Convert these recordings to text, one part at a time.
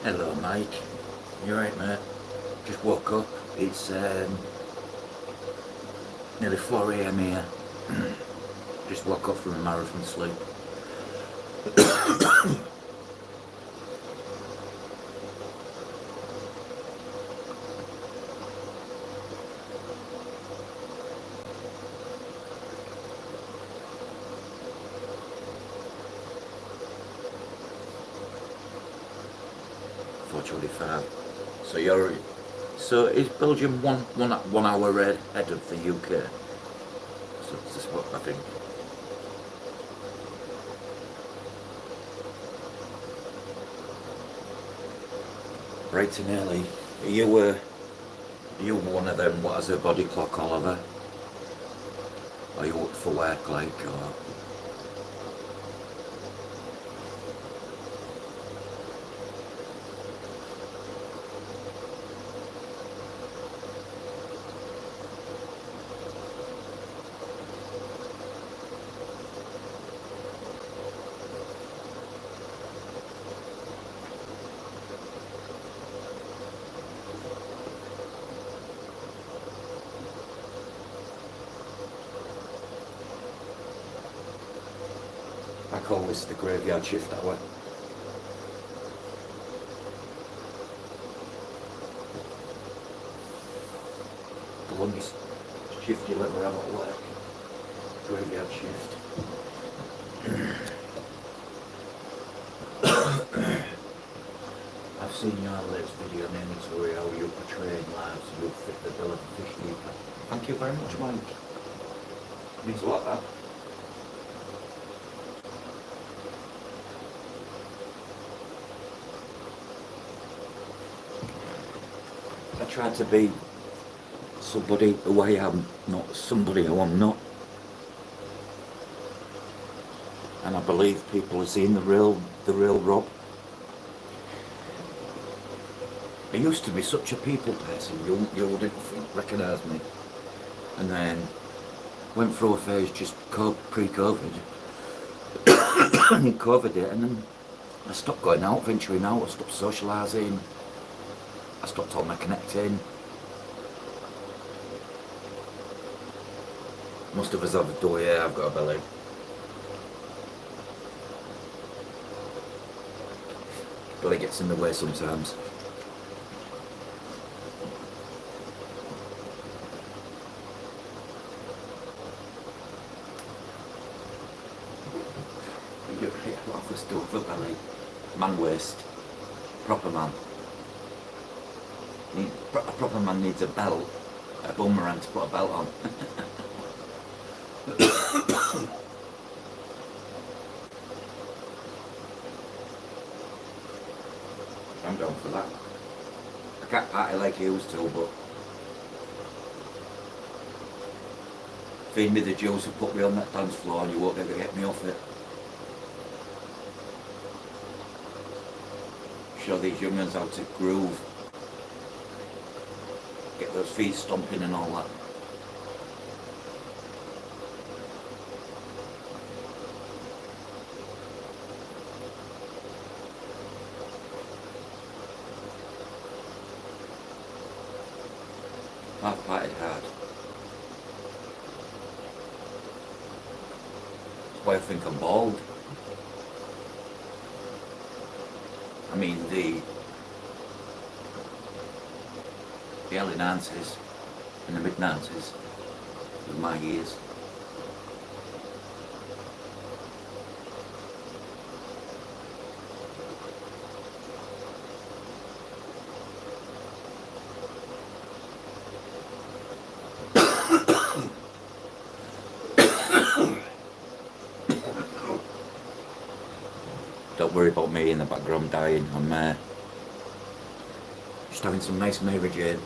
Hello Mike, you alright mate? Just woke up, it's nearly 4 AM here. Just woke up from a marathon sleep. Fortunately far. So is Belgium one hour ahead of the UK? So this is what I think. Bright and early. Are you one of them what has a body clock, Oliver? Are you up for work like or? I call this the graveyard shift hour. The longest shift you'll ever have at work. Graveyard shift. I've seen your latest video, name it to how you're portraying lives, you'll fit the bill of a fish keeper. Thank you very much, Mike. Means a lot, that. I try to be somebody who I am, not somebody who I'm not. And I believe people are seeing the real Rob. I used to be such a people person, you wouldn't recognise me. And then went through a phase just pre-COVID. And COVID it, and then I stopped going out, venturing out, I stopped socialising. I stopped all my connecting. Most of us have a door, yeah, I've got a belly. Belly gets in the way sometimes. You hit off the stuff for belly. Man waist. Proper man. A proper man needs a belt, a boomerang to put a belt on. I'm down for that. I can't party like you used to, but feed me the juice and put me on that dance floor and you won't ever get me off it. Show these young ones how to groove. Get those feet stomping and all that. I've partied hard. That's why I think I'm bald. I mean the early 90s and the mid 90s was my years. Don't worry about me in the background dying, I'm just having some nice Mary Jane.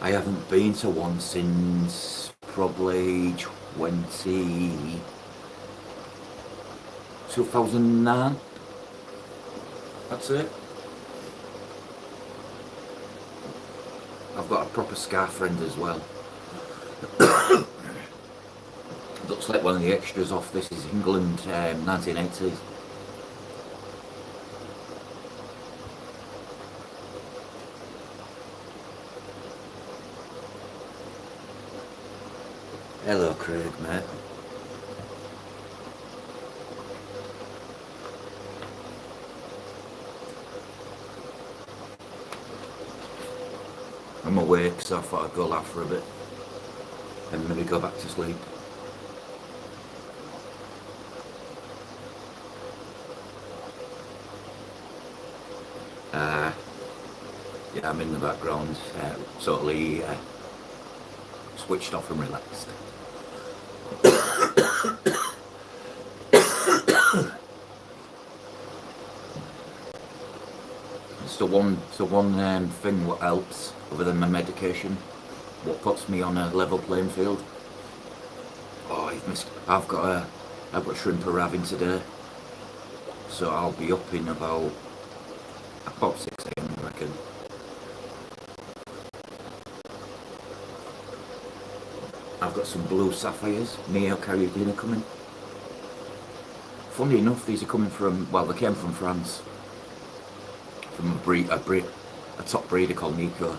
I haven't been to one since probably 2009. That's it. I've got a proper scar friend as well. Looks like one of the extras off This Is England 1980s. Hello Craig, mate. I'm awake, so I thought I'd go laugh for a bit and maybe go back to sleep. Yeah, I'm in the background, totally switched off and relaxed. So one thing what helps, other than my medication, what puts me on a level playing field. Oh, I've got shrimp arriving today, so I'll be up in about 6 AM, I reckon. I've got some blue sapphires, Neo Caribbean coming. Funny enough, these are coming from, well, they came from France, from a top breeder called Nico.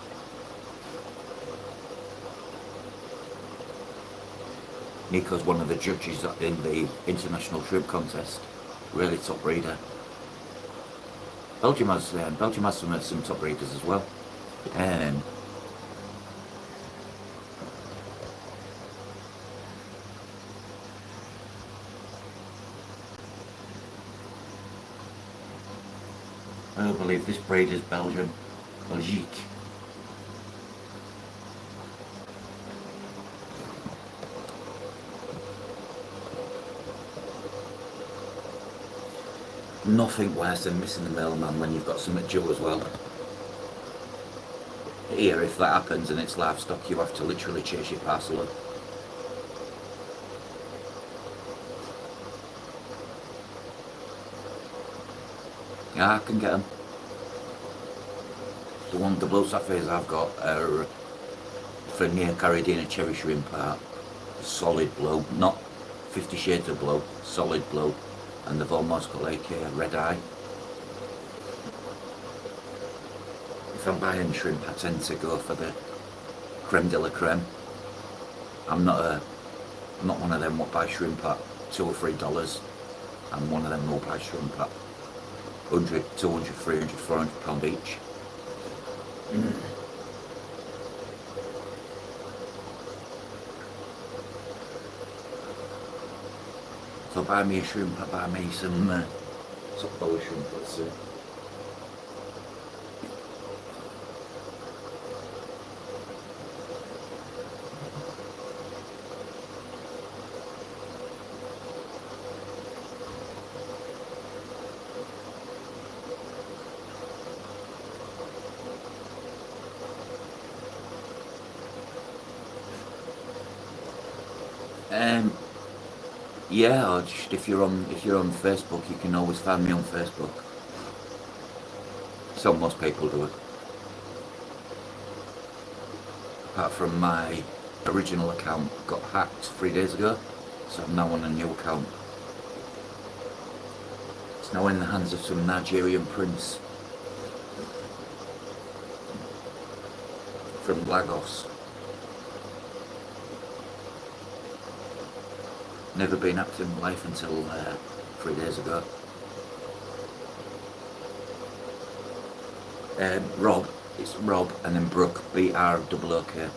Nico's one of the judges in the international shrimp contest, really top breeder. Belgium has some top breeders as well. I believe this breed is Belgique. Nothing worse than missing the mailman when you've got something due as well. Here, if that happens and it's livestock, you have to literally chase your parcel up. Yeah, I can get them. The blue sapphires I've got are for near Caribbean cherry shrimp are solid blue, not 50 shades of blue, solid blue, and they've almost got like a red eye. If I'm buying shrimp, I tend to go for the creme de la creme. I'm not one of them what buy shrimp at $2 or $3. I'm one of them who buy shrimp at 100, 200, 300, 400 pound each. So buy me a shrimp, I buy me some top dollar shrimp, let's see. Yeah, or just if you're on Facebook, you can always find me on Facebook. So most people do it. Apart from my original account got hacked 3 days ago, so I'm now on a new account. It's now in the hands of some Nigerian prince from Lagos. Never been active in my life until 3 days ago. Rob, it's Rob and then Brooke, B-R-O-O-K.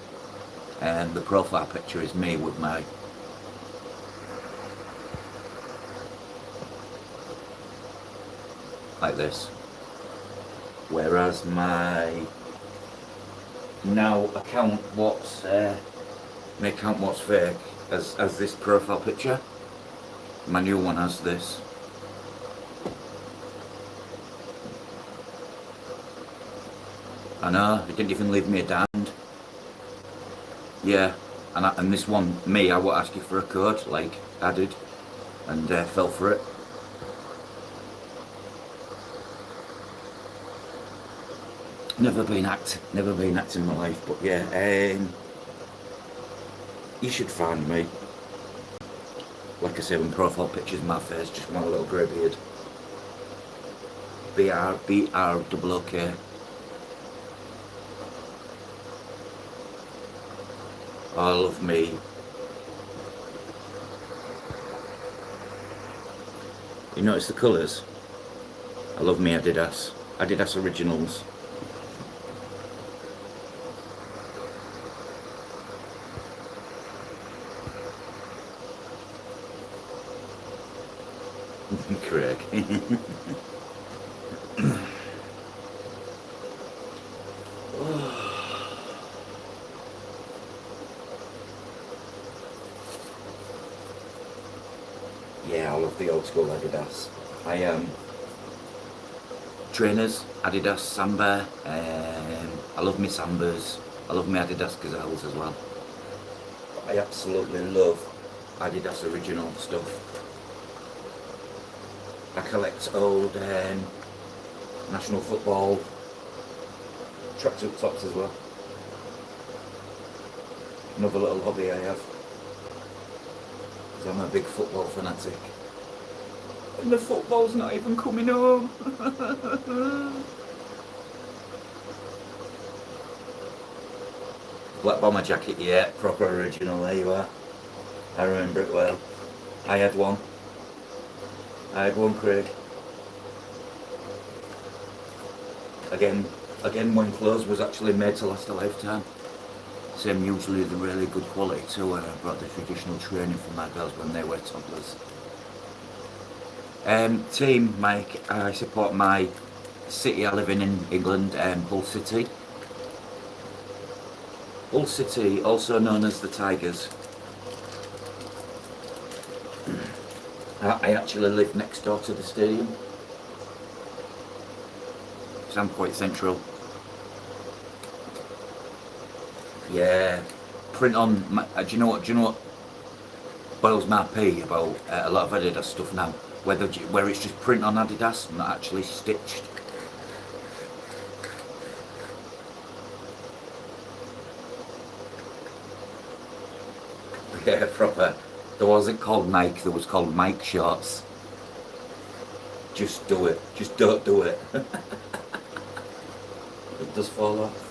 And the profile picture is me with my like this. Whereas my now account what's fake as this profile picture. My new one has this. I know, it didn't even leave me a dime. Yeah, and this one, me, I will ask you for a code, like I did, and fell for it. Never been acting in my life, but yeah. You should find me. Like I say, when profile pictures of my face, just one little grey beard. BRBROOK. I love me. You notice the colours? I love me Adidas. Adidas Originals. Craig. Yeah, I love the old school Adidas. Trainers, Adidas Samba. I love me Sambas. I love me Adidas Gazelles as well. I absolutely love Adidas original stuff. I collect old national football tracksuit tops as well. Another little hobby I have. I'm a big football fanatic. And the football's not even coming home. Black bomber jacket, yeah, proper original, there you are. I remember it well. I had one, Craig. Again, when clothes was actually made to last a lifetime. Same usually the really good quality too, when I brought the traditional training for my girls when they were toddlers. Team, Mike, I support my city I live in England, Hull City. Hull City, also known as the Tigers. I actually live next door to the stadium, so I'm quite central. Yeah, print on. Do you know what boils my pee about a lot of Adidas stuff now? Where it's just print on Adidas, not actually stitched. Yeah, proper. There wasn't called Nike. There was called Mike shorts. Just do it. Just don't do it. It does fall off.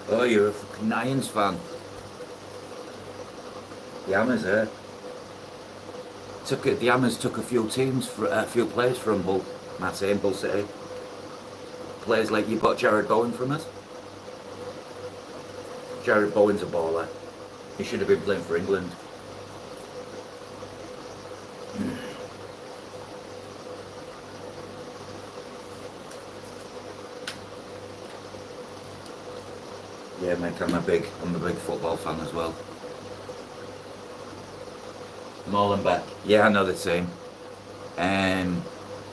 Oh, you're a fucking Lions fan. The Hammers, eh? The Hammers took a few players from Hull, my team, Hull City. Players like you bought Jared Bowen from us. Jared Bowen's a baller. He should have been playing for England. Yeah, mate, I'm a big football fan as well. Molenbeek. Yeah, I know the team.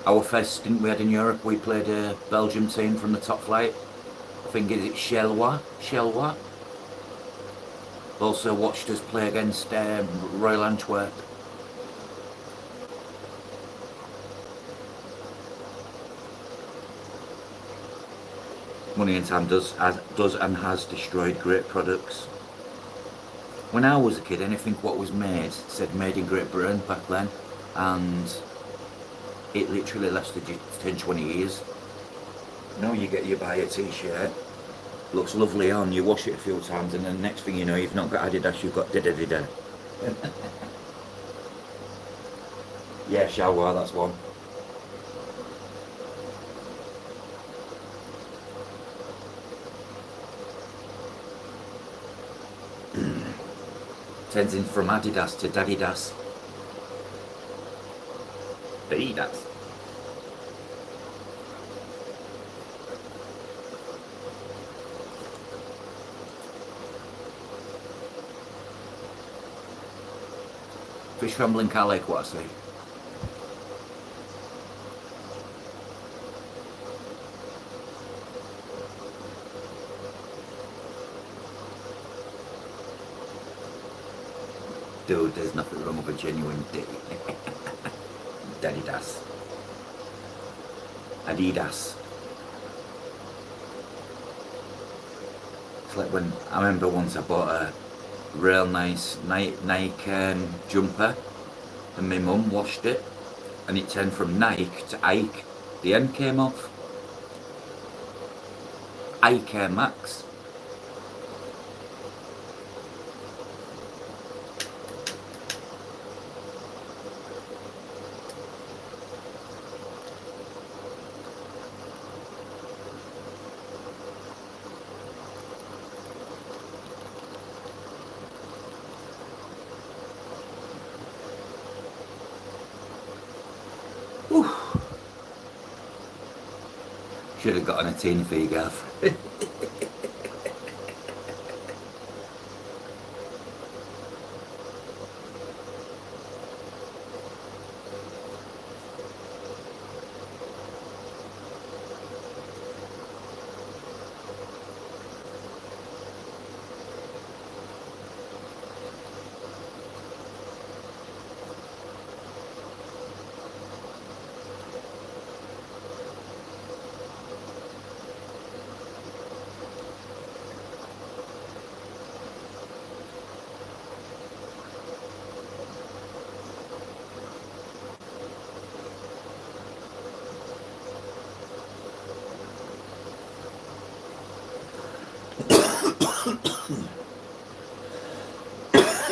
Our first stint we had in Europe, we played a Belgium team from the top flight. I think it's Shelwa. Also watched us play against Royal Antwerp. Money and time does and has destroyed great products. When I was a kid, anything what was made said made in Great Britain back then, and it literally lasted you 10-20 years. Now you buy a t-shirt, looks lovely on, you wash it a few times, and then the next thing you know, you've not got Adidas, you've got da-da-da-da. Yeah, shower, that's one. Turns in from Adidas to Dadidas. Adidas. Fish rambling car lake, what I say. Dude, there's nothing wrong with a genuine Adidas. Adidas. It's like when I remember once I bought a real nice Nike jumper, and my mum washed it, and it turned from Nike to Ike. The end came off. Ike Air Max. Whew. Should have gotten a tin for you, Gav.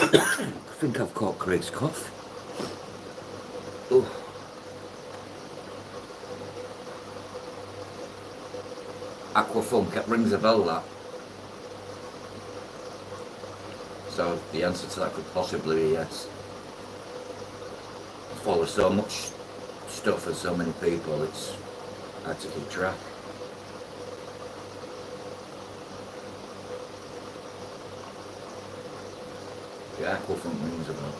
I think I've caught Craig's cough. Oh. Aquafunk, it rings a bell, that. So the answer to that could possibly be yes. I follow so much stuff and so many people, it's hard to keep track. The Aquafunk rings a bell.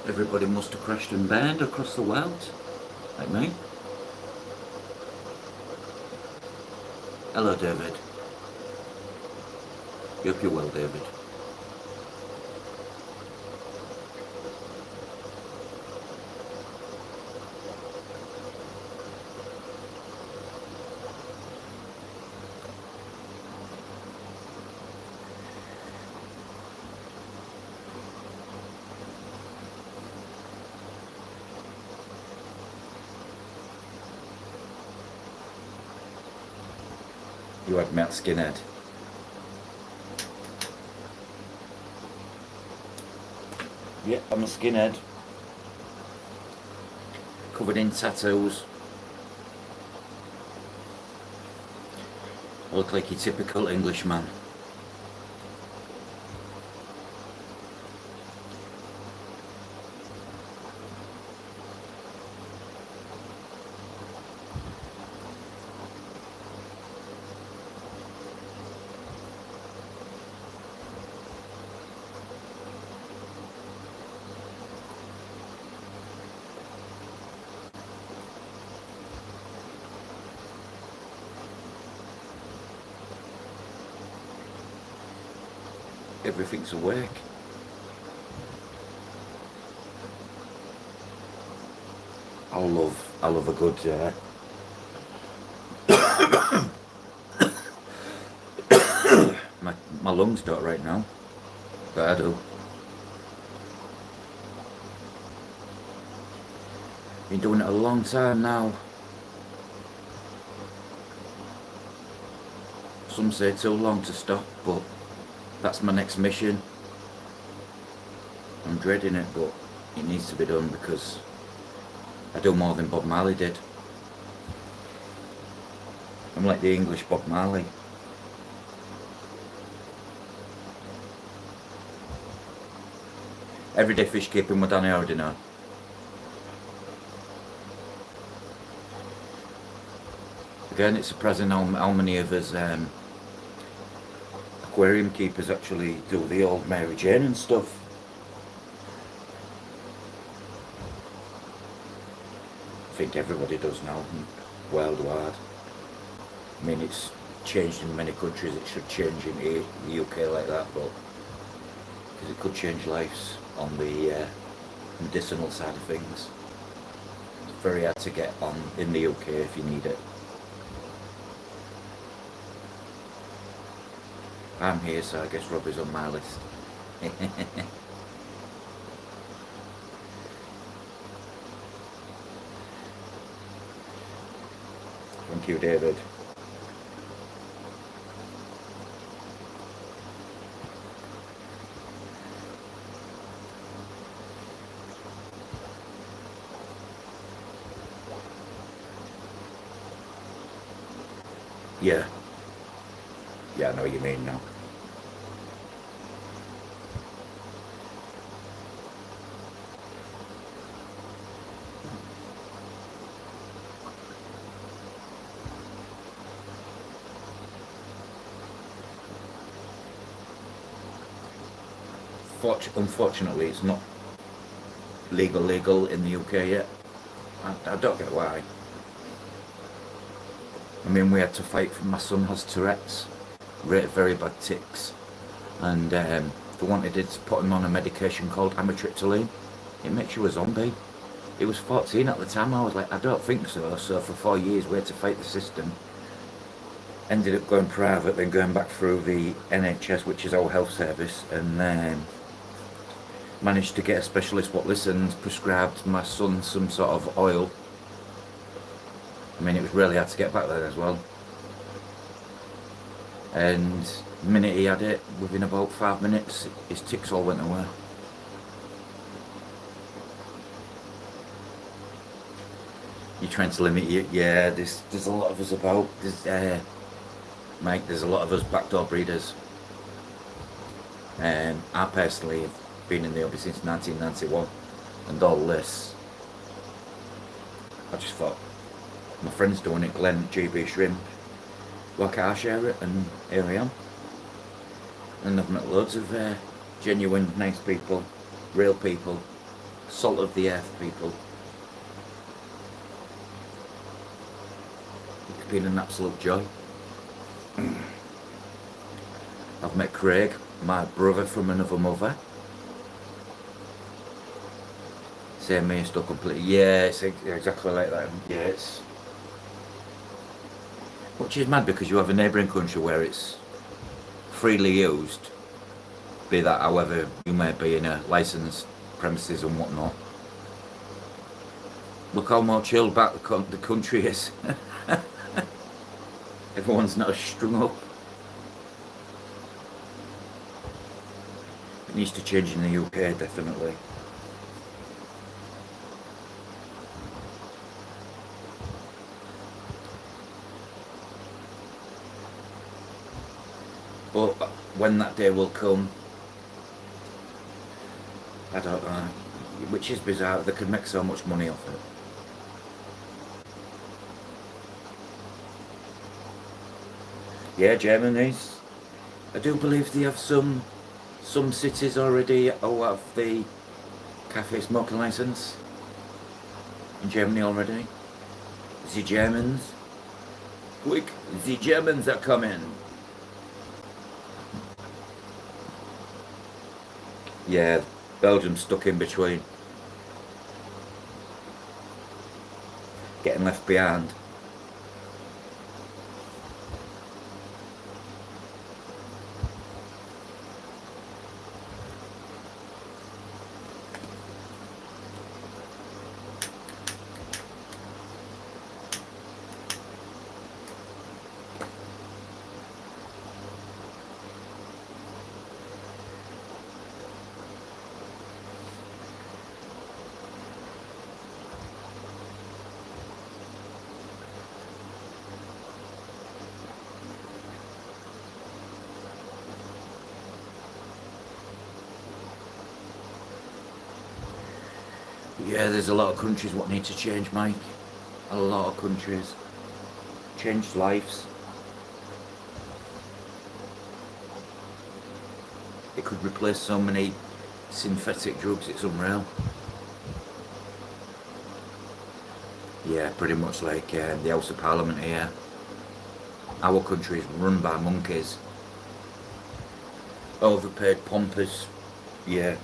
Everybody must have crashed and burned across the world, like me. Hello, David. Hope you're well, David. You had Matt Skinhead. Yeah, I'm a skinhead. Covered in tattoos. I look like your typical Englishman. Everything's awake. I love a good my lungs don't right now, but I do. Been doing it a long time now. Some say too long to stop, but that's my next mission. I'm dreading it, but it needs to be done because I do more than Bob Marley did. I'm like the English Bob Marley. Everyday fish keeping with Danny already know. Again, it's surprising how many of us aquarium keepers actually do the old Mary Jane and stuff. I think everybody does now, worldwide. I mean, it's changed in many countries, it should change in the UK like that, but because it could change lives on the medicinal side of things. It's very hard to get on in the UK if you need it. I'm here, so I guess Robbie's on my list. Thank you, David. Yeah. Yeah, I know what you mean now. Unfortunately, it's not legal in the UK yet. I don't get why. I mean, we had to fight for, my son has Tourette's, very bad tics, and they wanted to put him on a medication called amitriptyline. It makes you a zombie. He was 14 at the time. I was like, I don't think so. So for 4 years we had to fight the system. Ended up going private, then going back through the NHS, which is our health service, and then managed to get a specialist what listens, prescribed my son some sort of oil. I mean, it was really hard to get back there as well. And the minute he had it, within about 5 minutes, his tics all went away. You're trying to limit you. Yeah, there's a lot of us about. Mike, there's a lot of us backdoor breeders. I personally have been in the hobby since 1991, and all this, I just thought, my friend's doing it, Glenn, GB Shrimp, why can't I share it? And here I am. And I've met loads of genuine, nice people, real people, salt of the earth people. It's been an absolute joy. I've met Craig, my brother from another mother. Same me, still completely. Yeah, it's exactly like that. Yeah, it's. Which is mad because you have a neighbouring country where it's freely used, be that however you may be in a licensed premises and whatnot. Look how more chilled back the country is. Everyone's not strung up. It needs to change in the UK, definitely. But when that day will come, I don't know, which is bizarre, they could make so much money off it. Yeah, Germany's. I do believe they have some cities already who have the cafe smoking license in Germany already. The Germans, quick, the Germans are coming. Yeah, Belgium's stuck in between, getting left behind. Yeah, there's a lot of countries what need to change, Mike. A lot of countries. Changed lives. It could replace so many synthetic drugs, it's unreal. Yeah, pretty much like the House of Parliament here. Our country is run by monkeys. Overpaid, pompous, yeah.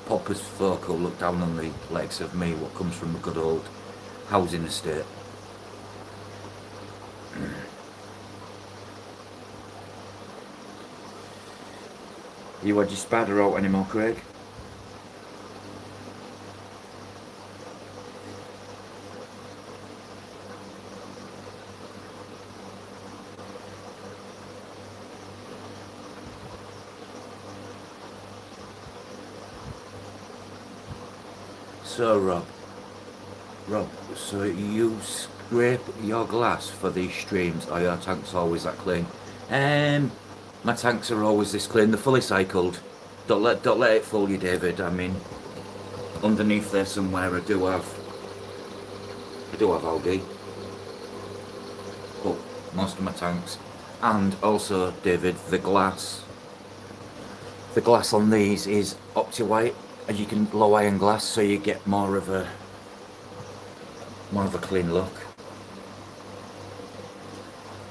Pompous folk who look down on the likes of me, what comes from a good old housing estate. You had your spider out anymore, Craig? So Rob, so you scrape your glass for these streams, or your tank's always that clean? My tanks are always this clean. They're fully cycled. Don't let it fool you, David. I mean, underneath there somewhere, I do have algae, but most of my tanks, and also David, the glass on these is opti-white, and you can low iron glass, so you get more of a clean look.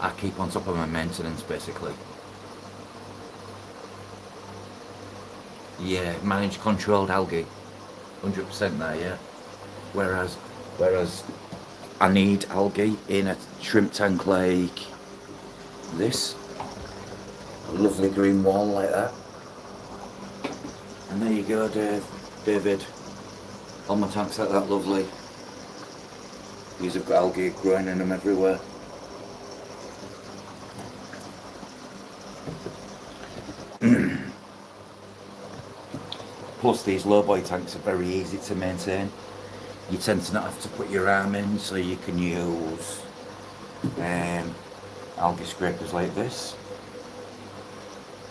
I keep on top of my maintenance basically. Yeah, managed controlled algae, 100% there. Yeah. Whereas I need algae in a shrimp tank like this, a lovely green wall like that. And there you go, David. All my tanks like that, lovely. These have got algae growing in them everywhere. Plus these lowboy tanks are very easy to maintain. You tend to not have to put your arm in, so you can use algae scrapers like this,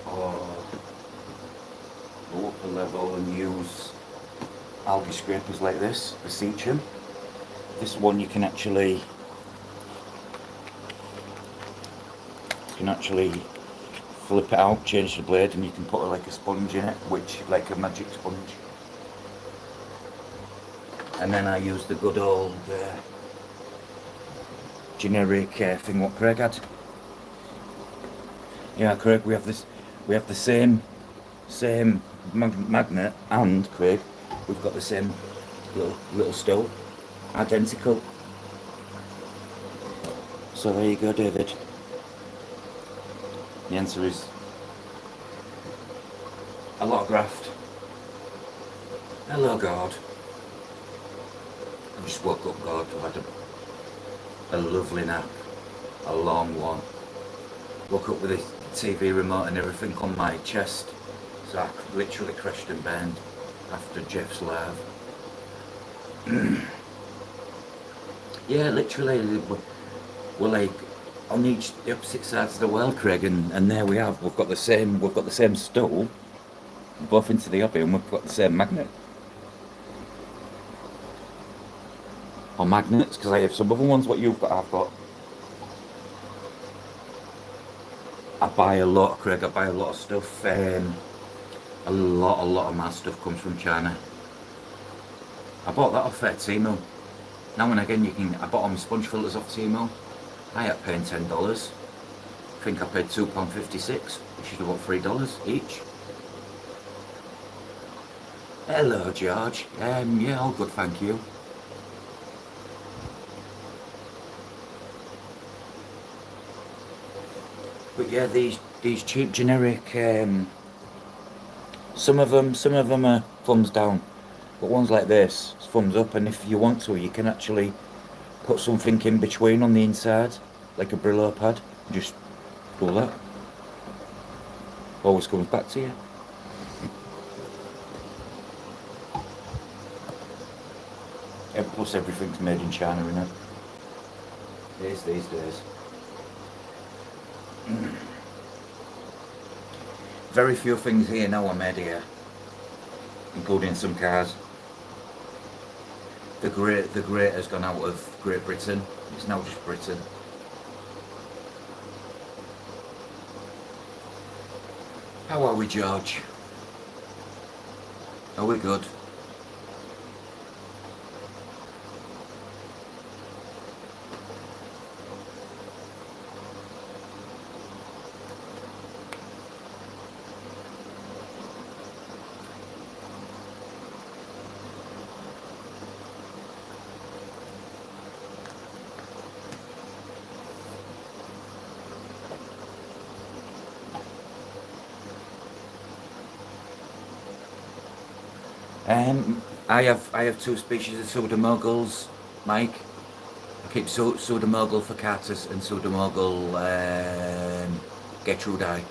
or go up a level and use algae scrapers like this, beseech them. This one you can actually flip it out, change the blade, and you can put like a sponge in it, which like a magic sponge. And then I use the good old generic thing what Craig had. Yeah, Craig, we have the same magnet, and Craig, we've got the same little stove, identical. So there you go, David. The answer is a lot of graft. Hello, God. I just woke up, God. I've had a lovely nap, a long one. Woke up with the TV remote and everything on my chest, so I literally crashed and burned after Jeff's live. Yeah, literally, we're like on the opposite sides of the world, Craig, and there we have. We've got the same stool, both into the hobby, and we've got the same magnet. Or magnets, because I have some other ones. What you've got, I've got. I buy a lot, Craig. I buy a lot of stuff. A lot of my stuff comes from China. I bought that off Temu. Now and again, I bought all my sponge filters off Temu. I had paying $10. I think I paid £2.56, which is about $3 each. Hello, George. Yeah, all good, thank you. But yeah, these cheap generic, some of them are thumbs down, but ones like this, it's thumbs up. And if you want to, you can actually put something in between on the inside, like a Brillo pad. Just pull that. Always comes back to you. And plus everything's made in China, isn't it? It is these days. Very few things here now are made here, including some cars. The grate has gone out of Great Britain. It's now just Britain. How are we, George? Are we good? I have two species of pseudomogals, Mike. I keep pseudomogal furcatus and pseudomogal gertrudii.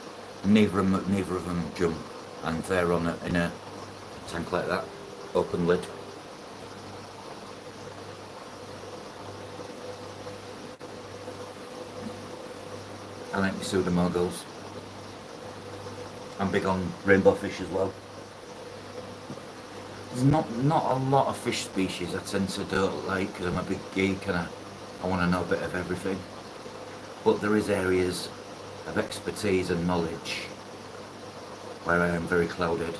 Neither of them jump, and they're in a tank like that, open lid. I like my pseudomogals. I'm big on rainbow fish as well. There's not a lot of fish species I tend to don't like because I'm a big geek and I want to know a bit of everything. But there is areas of expertise and knowledge where I am very clouded.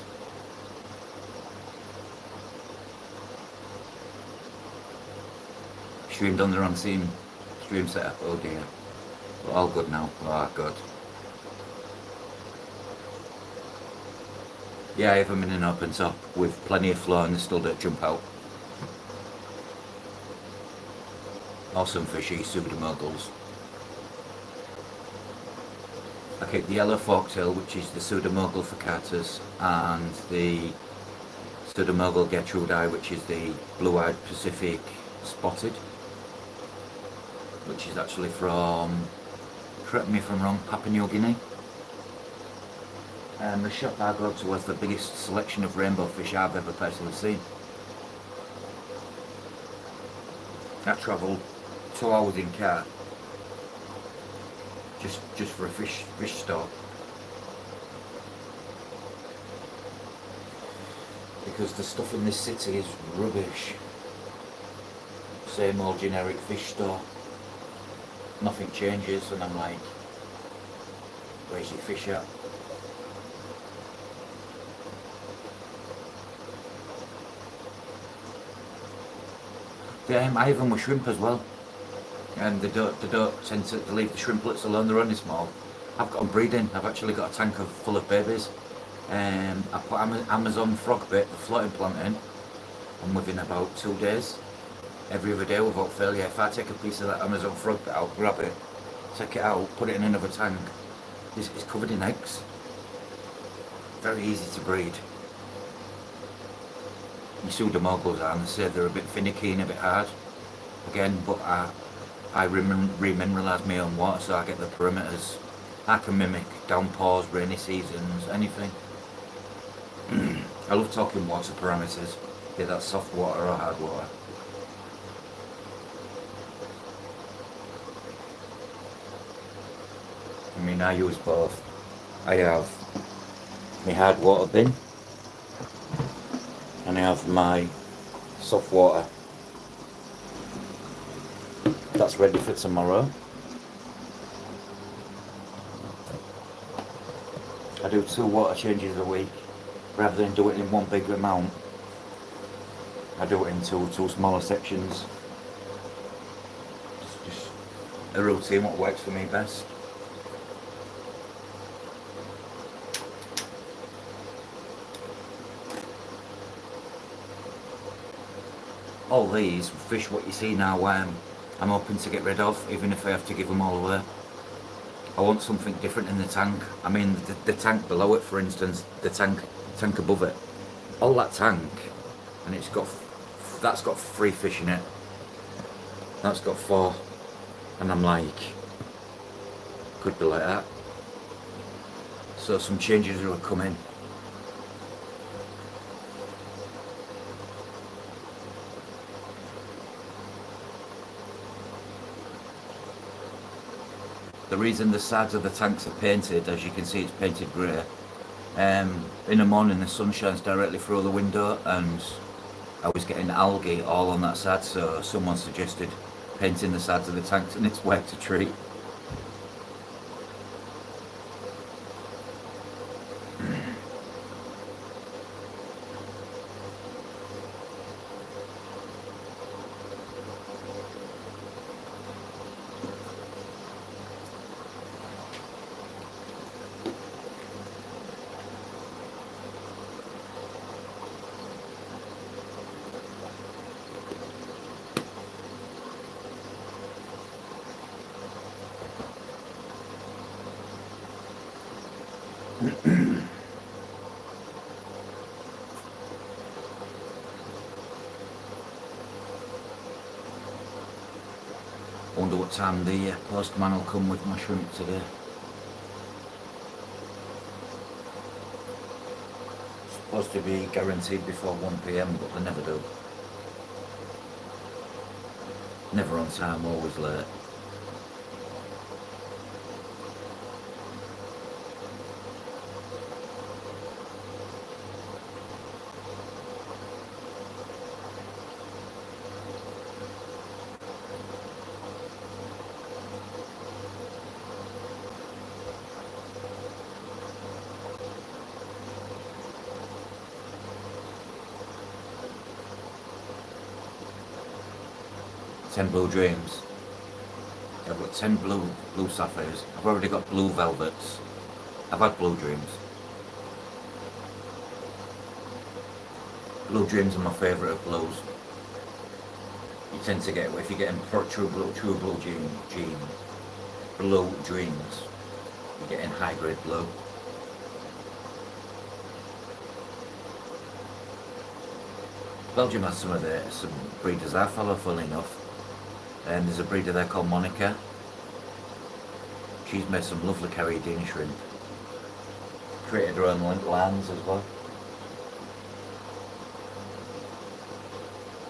Streamed on the wrong scene. Stream setup, oh dear. But all good now. Oh, good. Yeah, I have them in an open top with plenty of flow and they still don't jump out. Awesome fishy pseudomogals. I keep the yellow forktail, which is the pseudomogal furcatus, and the pseudomogal gertrudii, which is the blue-eyed Pacific spotted, which is actually from, correct me if I'm wrong, Papua New Guinea. And the shop I go to was the biggest selection of rainbow fish I've ever personally seen. I travelled 2 hours in car just for a fish store. Because the stuff in this city is rubbish. Same old generic fish store. Nothing changes and I'm like, where's your fish at? I have them with shrimp as well, and they don't tend to leave the shrimplets alone. They're only small. I've got them breeding. I've actually got a tank full of babies. I put Amazon frog bait, the floating plant in, and within about 2 days, every other day without failure, if I take a piece of that Amazon frog bait out, grab it, take it out, put it in another tank, it's covered in eggs. Very easy to breed. My pseudomogals are, and they say they're a bit finicky and a bit hard. Again, but I remineralise my own water, so I get the parameters. I can mimic downpours, rainy seasons, anything. I love talking water parameters, be that soft water or hard water. I mean, I use both. I have my hard water bin, and I have my soft water that's ready for tomorrow. I do 2 water changes a week rather than do it in one big amount. I do it in two smaller sections. Just a routine, what works for me best. All these fish, what you see now, I'm hoping to get rid of, even if I have to give them all away. I want something different in the tank. I mean, the tank below it, for instance, the tank above it, all that tank, and that's got 3 fish in it. That's got 4, and I'm like, could be like that. So some changes are coming. The reason the sides of the tanks are painted, as you can see, it's painted grey, In the morning the sun shines directly through the window and I was getting algae all on that side, so someone suggested painting the sides of the tanks and it's wet to treat. I wonder what time the postman will come with my shrimp today. Supposed to be guaranteed before 1 PM, but they never do. Never on time, always late. Ten blue dreams. I've got 10 blue sapphires. I've already got blue velvets. I've had blue dreams. Blue dreams are my favourite of blues. You tend to get, if you're getting true blue dreams, you're getting high grade blue. Belgium has some breeders I follow, funnily enough. And there's a breeder there called Monica. She's made some lovely Caribbean shrimp. Created her own lines as well.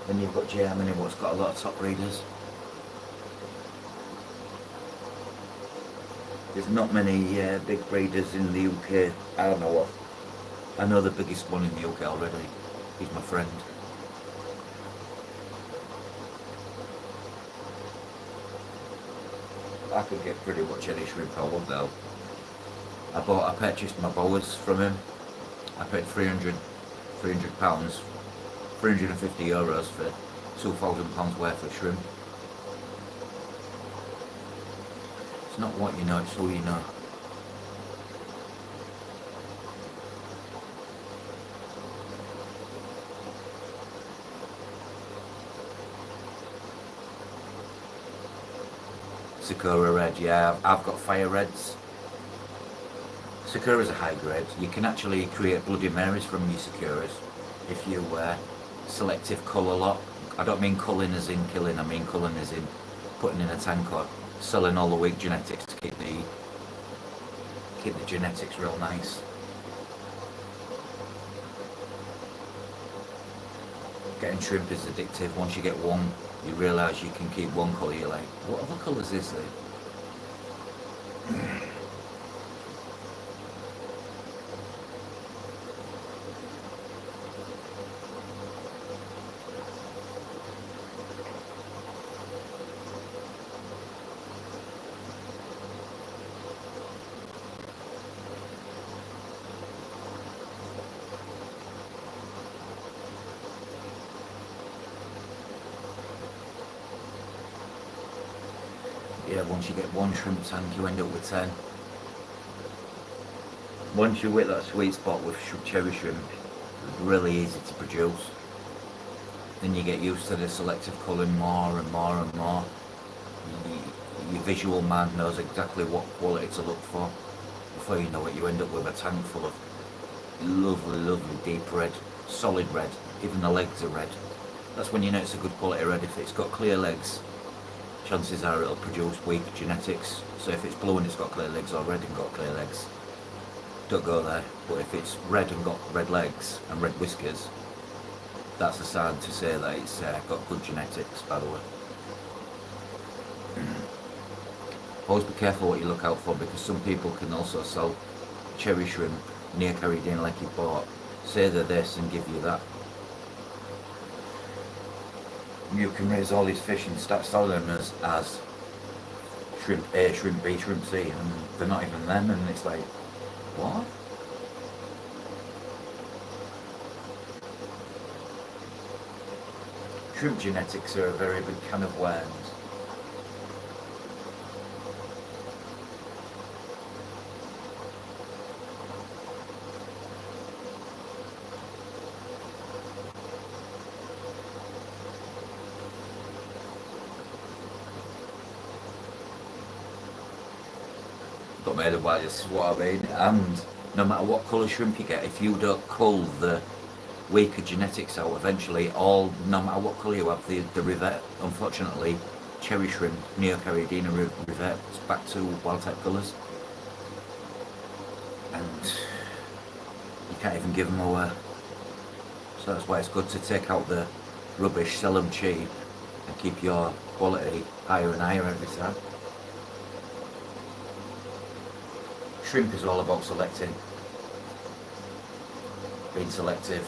Then you've got Germany, what's got a lot of top breeders. There's not many big breeders in the UK. I don't know what. I know the biggest one in the UK already. He's my friend. I could get pretty much any shrimp I want though. I purchased my boas from him. I paid £300, €350 for £2,000 worth of shrimp. It's not what you know, it's who you know. Sakura red, yeah, I've got fire reds. Sakura's a high grade. You can actually create Bloody Marys from your Sakuras if you selective cull a lot. I don't mean culling as in killing, I mean culling as in putting in a tank or selling all the weak genetics to keep the genetics real nice. Getting shrimp is addictive. Once you get one, you realise you can keep one colour. You're like, what other colour is this then? Yeah, once you get one shrimp tank, you end up with 10. Once you hit that sweet spot with cherry shrimp, it's really easy to produce. Then you get used to the selective culling more and more and more. Your visual mind knows exactly what quality to look for. Before you know it, you end up with a tank full of lovely, lovely deep red, solid red. Even the legs are red. That's when you know it's a good quality red. If it's got clear legs, chances are it'll produce weak genetics. So if it's blue and it's got clear legs, or red and got clear legs, don't go there. But if it's red and got red legs and red whiskers, that's a sign to say that it's got good genetics, by the way. Always be careful what you look out for, because some people can also sell cherry shrimp near Caribbean like you bought, say they're this and give you that. You can raise all these fish and start selling them as shrimp A, shrimp B, shrimp C, and they're not even them, and it's like, what? Shrimp genetics are a very big can of worms. Got made of white, this is what I mean. And no matter what colour shrimp you get, if you don't cull the weaker genetics out, eventually all, no matter what colour you have, the revert, unfortunately, cherry shrimp, Neocaridina reverts back to wild type colours. And you can't even give them away. So that's why it's good to take out the rubbish, sell them cheap, and keep your quality higher and higher every time. Shrimp is all about selecting, being selective,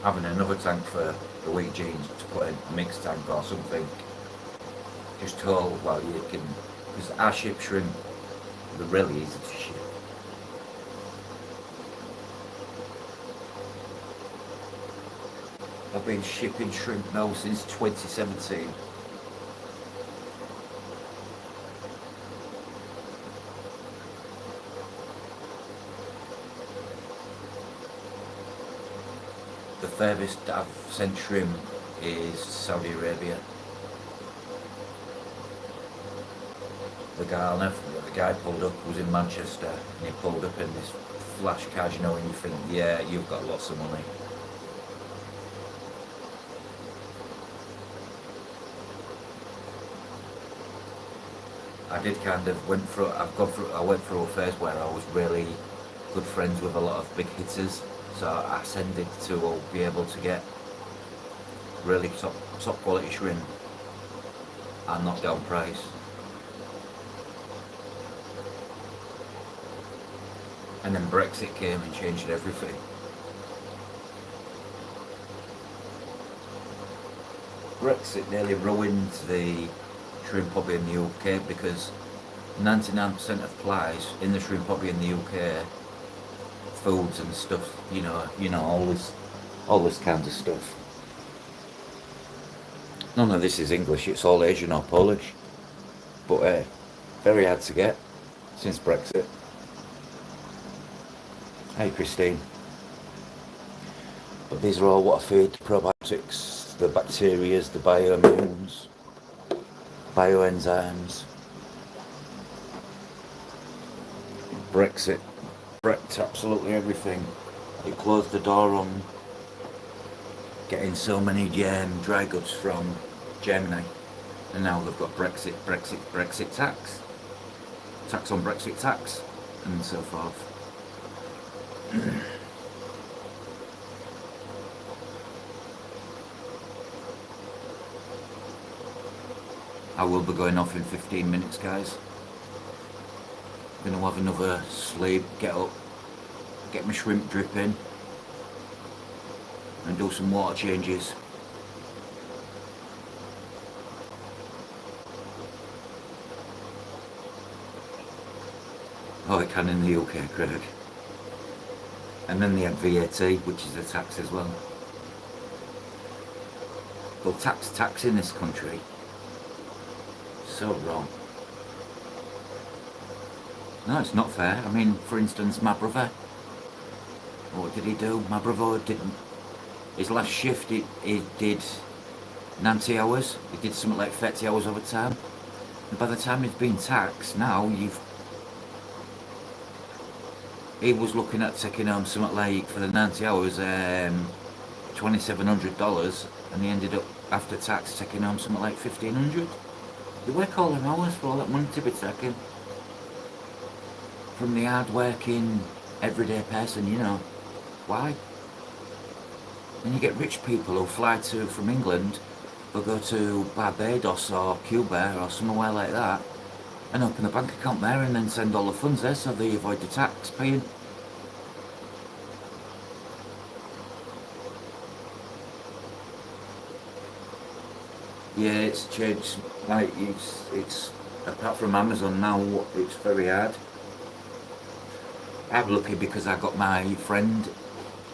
having another tank for the weak genes to put in a mixed tank or something. Just hold while you can, because our ship shrimp, they're really easy to ship. I've been shipping shrimp now since 2017. The furthest I've sent shrimp is Saudi Arabia. The guy pulled up, was in Manchester, and he pulled up in this flash car, you know, and you think, yeah, you've got lots of money. I did kind of went through a phase where I was really good friends with a lot of big hitters, so I tended to be able to get really top quality shrimp and knock down price. And then Brexit came and changed everything. Brexit nearly ruined the shrimp hobby in the UK, because 99% of flies in the shrimp hobby in the UK, foods and stuff, you know, all this kind of stuff. None of this is English, it's all Asian or Polish, but very hard to get since Brexit. Hey Christine. But these are all what I feed: probiotics, the bacterias, the bioimmunes, bioenzymes. Brexit wrecked absolutely everything. It closed the door on getting so many dry goods from Germany, and now they've got Brexit tax on Brexit tax, and so forth. I will be going off in 15 minutes, guys. I'm going to have another sleep, get up, get my shrimp dripping, and do some water changes. Oh, it can in the UK, Craig. And then they had VAT, which is a tax as well. Well, tax in this country. So wrong. No, it's not fair. I mean, for instance, my brother, what did he do? My brother didn't, his last shift he did 90 hours. He did something like 30 hours overtime. And by the time he's been taxed, now he was looking at taking home something like, for the 90 hours, $2,700, and he ended up, after tax, taking home something like $1,500. You work all them hours for all that money to be taken from the hard-working, everyday person, you know. Why? Then you get rich people who fly from England, who go to Barbados or Cuba or somewhere like that, and open a bank account there and then send all the funds there so they avoid the tax paying. Yeah, it's changed. Like it's apart from Amazon now, it's very hard. I'm lucky because I got my friend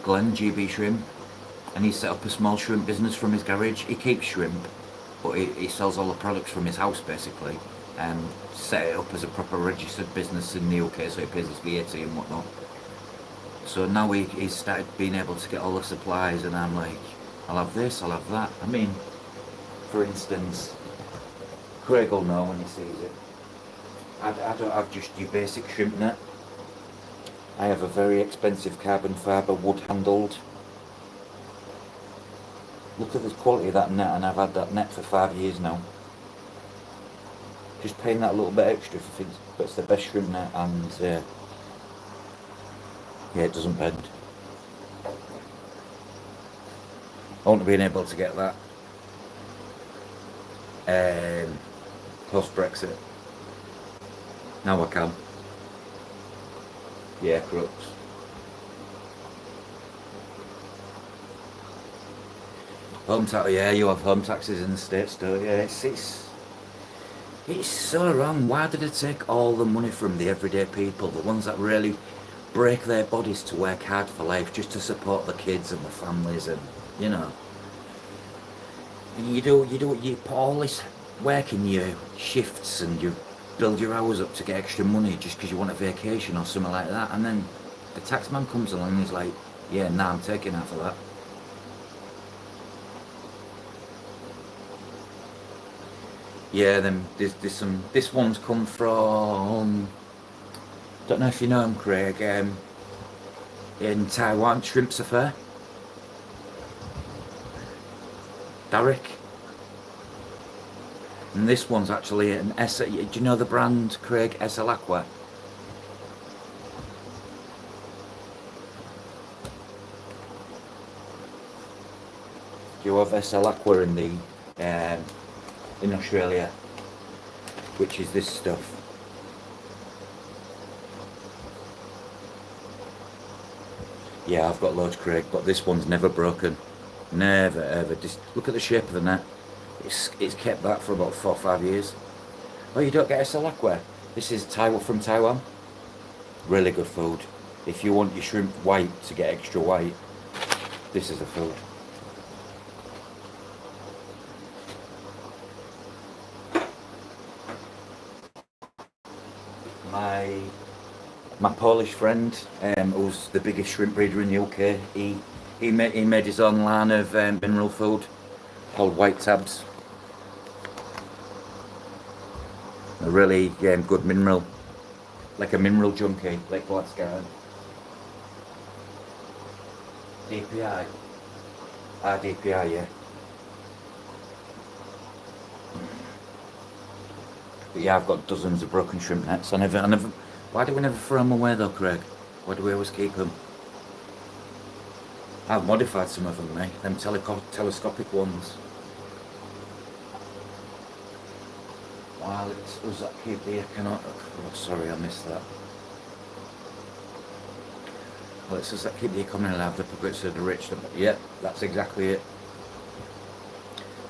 Glenn GB Shrimp, and he set up a small shrimp business from his garage. He keeps shrimp, but he sells all the products from his house basically, and set it up as a proper registered business in the UK, so he pays his VAT and whatnot. So now he's started being able to get all the supplies, and I'm like, I'll have this, I'll have that. I mean, for instance, Craig will know when he sees it. I don't have just your basic shrimp net. I have a very expensive carbon fibre wood handled. Look at the quality of that net, and I've had that net for 5 years now. Just paying that little bit extra for things, but it's the best shrimp net, and yeah, it doesn't bend. I want to be able to get that post Brexit. Now I can. Yeah, crooks. Home tax, yeah, you have home taxes in the States, don't you? It's so wrong. Why did it take all the money from the everyday people, the ones that really break their bodies to work hard for life just to support the kids and the families, and you know? And you put all this work in your shifts, and you build your hours up to get extra money just because you want a vacation or something like that, and then the taxman comes along and he's like, yeah, nah, I'm taking half of that. Yeah, then there's some. This one's come from. Don't know if you know him, Craig. In Taiwan, Shrimps Affair. Derek. And this one's actually an S. Do you know the brand, Craig? SL Aqua. Do you have SL Aqua in the in Australia, which is this stuff? Yeah, I've got loads, Craig, but this one's never broken. Never ever. Just look at the shape of the net. It's kept that for about 4 or 5 years. Oh, you don't get SL Aqua? This is Taiwan from Taiwan. Really good food. If you want your shrimp white to get extra white, this is the food. My Polish friend, who's the biggest shrimp breeder in the UK, he made his own line of mineral food called White Tabs. A really good mineral, like a mineral junkie, like Gladstone. DPI. DPI, yeah. But yeah, I've got dozens of broken shrimp nets. I never. Why do we never throw them away though, Craig? Why do we always keep them? I've modified some of them, mate. Them telescopic ones. While it does that keep the economic. Oh, sorry, I missed that. Well, it says that keep the economy alive, the progress of the rich. Yeah, that's exactly it.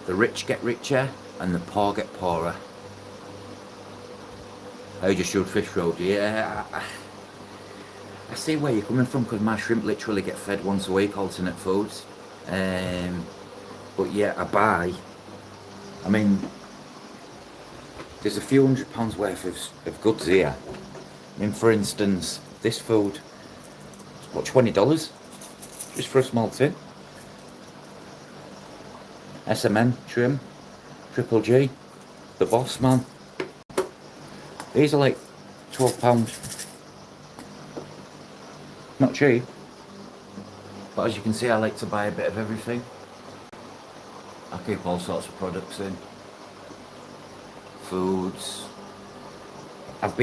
The rich get richer and the poor get poorer. I just showed Fish Road. Yeah, I see where you're coming from, because my shrimp literally get fed once a week, alternate foods. But yeah, I mean, there's a few £100 worth of goods here. I mean, for instance, this food, what, $20? Just for a small tin. SMN, shrimp, Triple G, the Boss Man. These are like £12. Not cheap, but as you can see, I like to buy a bit of everything. I keep all sorts of products in. Foods. I've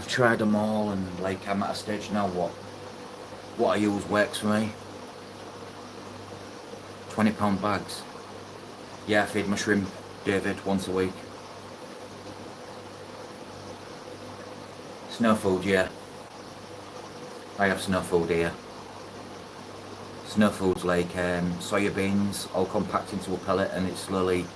tried them all, and like I'm at a stage now, what I use works for me. £20 bags. Yeah, I feed my shrimp, David, once a week. Snow food, yeah. I have snow food here. Snow food's like soya beans all compact into a pellet, and it slowly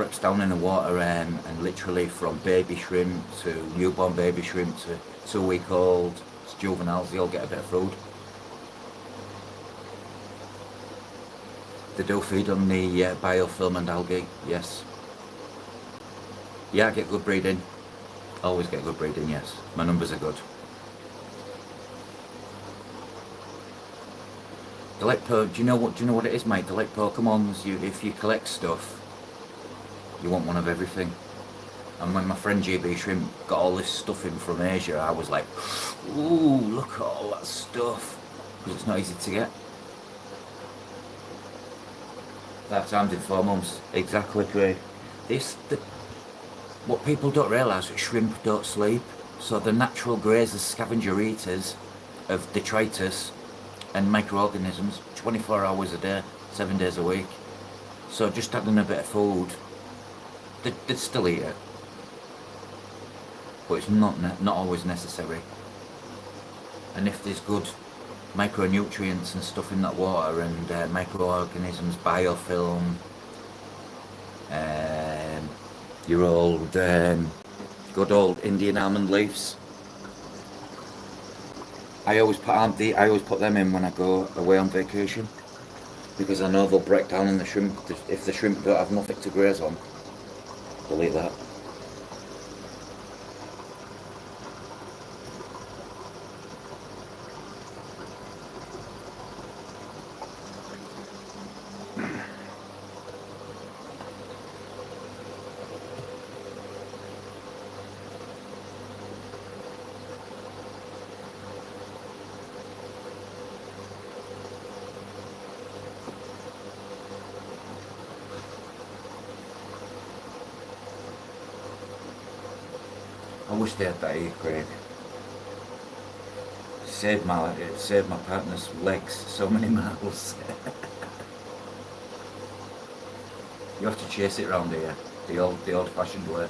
breaks down in the water, and literally from baby shrimp to newborn baby shrimp to 2 week old juveniles, they all get a bit of food. They do feed on the biofilm and algae, yes. Yeah, I get good breeding. Always get good breeding, yes. My numbers are good. The lake do you know what it is, mate? The lake Pokemons, if you collect stuff, you want one of everything. And when my friend GB Shrimp got all this stuff in from Asia, I was like, ooh, look at all that stuff. Because it's not easy to get. 5 times in 4 months. Exactly, Craig. What people don't realise is shrimp don't sleep. So the natural grazers, scavenger eaters of detritus and microorganisms, 24 hours a day, 7 days a week. So just adding a bit of food, they'd still eat it. But it's not always necessary. And if there's good micronutrients and stuff in that water, and microorganisms, biofilm, your old good old Indian almond leaves, I always put them in when I go away on vacation, because I know they'll break down in the shrimp. If the shrimp don't have nothing to graze on, they'll eat that. I wish they had that here, Craig. It saved my partner's legs so many miles. You have to chase it round here, the old-fashioned way.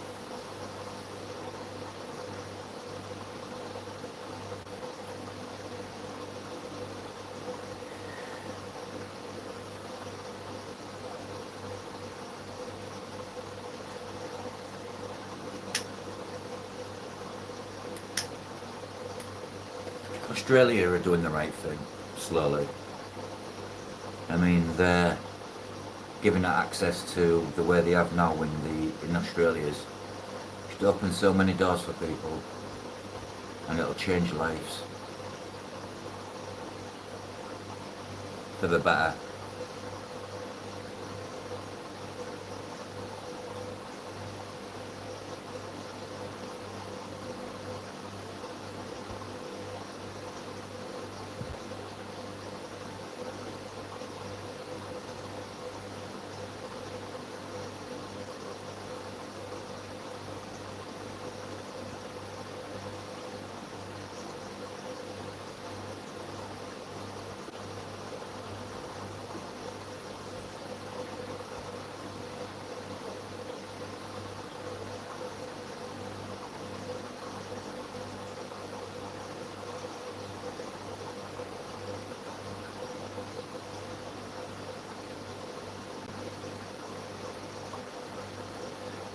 Australia are doing the right thing, slowly. I mean, they're giving access to the way they have now in Australia's. Should open so many doors for people, and it'll change lives for the better.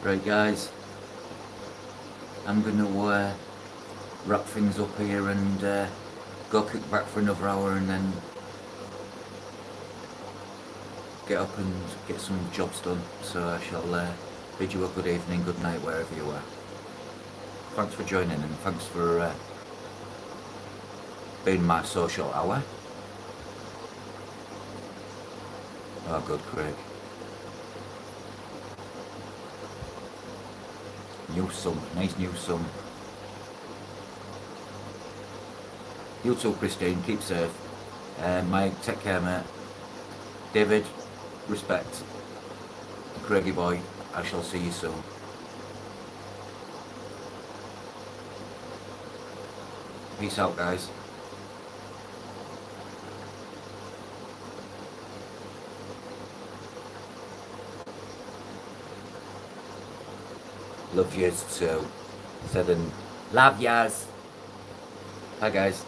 Right guys, I'm going to wrap things up here and go kick back for another hour, and then get up and get some jobs done. So I shall bid you a good evening, good night wherever you are. Thanks for joining, and thanks for being my social hour. Oh good, Craig. New sump, nice new sump. You too, Christine, keep safe. Mike, take care, mate. David, respect. Craigie boy, I shall see you soon. Peace out, guys. Love yous too. Said and love yous. Hi guys.